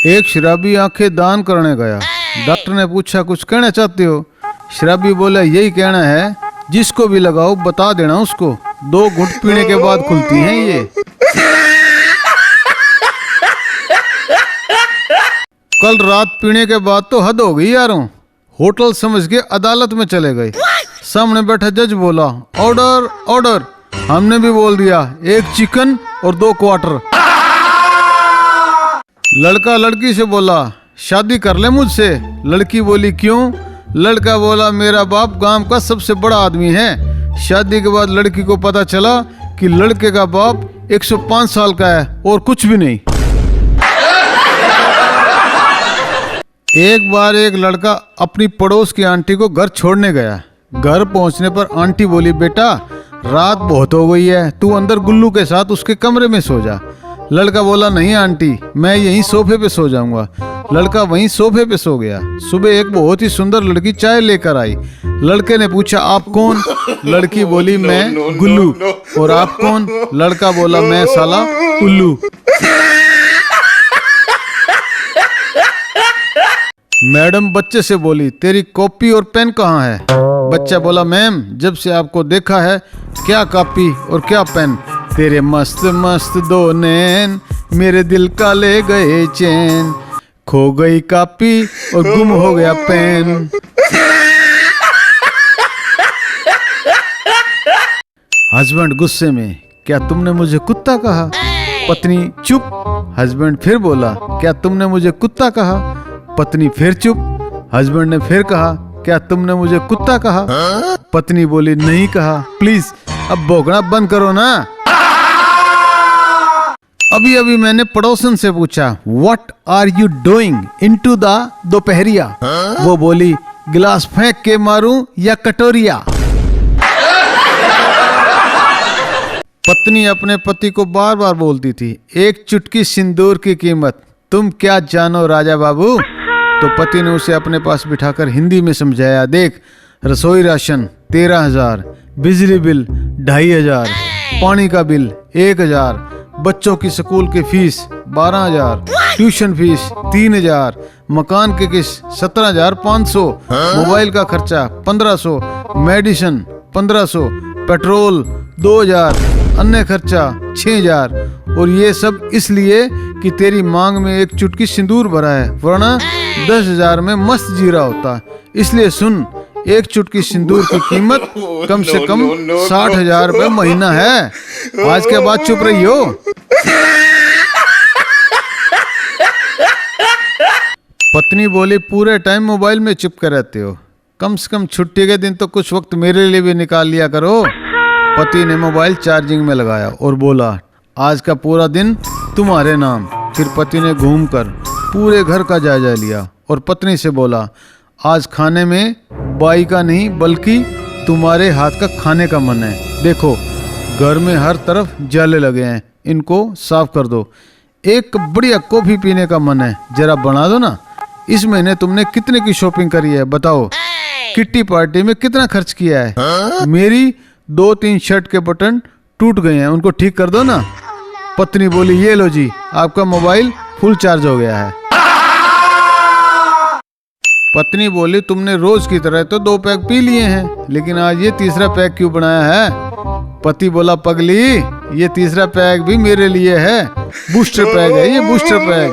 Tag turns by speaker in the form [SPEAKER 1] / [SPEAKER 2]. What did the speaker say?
[SPEAKER 1] एक शराबी आंखें दान करने गया। डॉक्टर ने पूछा कुछ कहना चाहते हो? शराबी बोला यही कहना है, जिसको भी लगाओ बता देना उसको, 2 घूंट पीने के बाद खुलती हैं ये। कल रात पीने के बाद तो हद हो गई यारों, होटल समझ के अदालत में चले गए। सामने बैठा जज बोला ऑर्डर ऑर्डर। हमने भी बोल दिया 1 चिकन और 2 क्वार्टर। लड़का लड़की से बोला शादी कर ले मुझसे। लड़की बोली क्यों? लड़का बोला मेरा बाप गांव का सबसे बड़ा आदमी है। शादी के बाद लड़की को पता चला कि लड़के का बाप 105 साल का है और कुछ भी नहीं। एक बार एक लड़का अपनी पड़ोस की आंटी को घर छोड़ने गया। घर पहुंचने पर आंटी बोली बेटा रात बहुत हो गई है, तू अंदर गुल्लू के साथ उसके कमरे में सो जा। लड़का बोला नहीं आंटी, मैं यहीं सोफे पे सो जाऊंगा। लड़का वहीं सोफे पे सो गया। सुबह एक बहुत ही सुंदर लड़की चाय लेकर आई। लड़के ने पूछा आप कौन? लड़की बोली मैं गुल्लू। और आप कौन? लड़का बोला मैं साला उल्लू। मैडम बच्चे से बोली तेरी कॉपी और पेन कहाँ है? बच्चा बोला मैम जब से आपको देखा है क्या कॉपी और क्या पेन, तेरे मस्त मस्त 2 नैन मेरे दिल का ले गए चैन, खो गई कॉपी और गुम हो गया पेन। हस्बैंड गुस्से में क्या तुमने मुझे कुत्ता कहा? पत्नी चुप। हस्बैंड फिर बोला क्या तुमने मुझे कुत्ता कहा? पत्नी फिर चुप। हस्बैंड ने फिर कहा क्या तुमने मुझे कुत्ता कहा? पत्नी बोली नहीं कहा, प्लीज अब भौंकना बंद करो ना। अभी अभी मैंने पड़ोसन से पूछा what are you doing into the दोपहरिया? वो बोली गिलास फेंक के मारूं या कटोरिया? पत्नी अपने पति को बार बार बोलती थी 1 चुटकी सिंदूर की कीमत तुम क्या जानो राजा बाबू। तो पति ने उसे अपने पास बिठाकर हिंदी में समझाया देख रसोई राशन 13,000, बिजली बिल 2,500, पानी का बिल 1,000, बच्चों की स्कूल की फीस 12,000, ट्यूशन फीस 3,000, मकान की किस्त 17,500, मोबाइल का खर्चा 1,500, मेडिसिन 1,500, पेट्रोल 2,000, अन्य खर्चा 6,000। और ये सब इसलिए कि तेरी मांग में 1 चुटकी सिंदूर भरा है, वरना 10,000 में मस्त जीरा होता। इसलिए सुन 1 चुटकी सिंदूर की कीमत कम से कम 60,000 रुपये महीना है। आज के बाद चुप रही हो। पत्नी बोली पूरे टाइम मोबाइल में चिपके रहते हो, कम से कम छुट्टी के दिन तो कुछ वक्त मेरे लिए भी निकाल लिया करो। पति ने मोबाइल चार्जिंग में लगाया और बोला आज का पूरा दिन तुम्हारे नाम। फिर पति ने घूमकर पूरे घर का जायजा लिया और पत्नी से बोला आज खाने में बाई का नहीं बल्कि तुम्हारे हाथ का खाने का मन है। देखो घर में हर तरफ जाले लगे हैं, इनको साफ कर दो। एक बढ़िया कॉफी पीने का मन है, जरा बना दो ना। इस महीने तुमने कितने की शॉपिंग करी है बताओ? किट्टी पार्टी में कितना खर्च किया है? मेरी 2-3 शर्ट के बटन टूट गए हैं, उनको ठीक कर दो ना। पत्नी बोली ये लो जी आपका मोबाइल फुल चार्ज हो गया है। पत्नी बोली तुमने रोज की तरह तो 2 पैक पी लिए हैं, लेकिन आज ये तीसरा पैक क्यों बनाया है? पति बोला पगली ये तीसरा पैक भी मेरे लिए है, बूस्टर पैक है ये, बूस्टर पैक।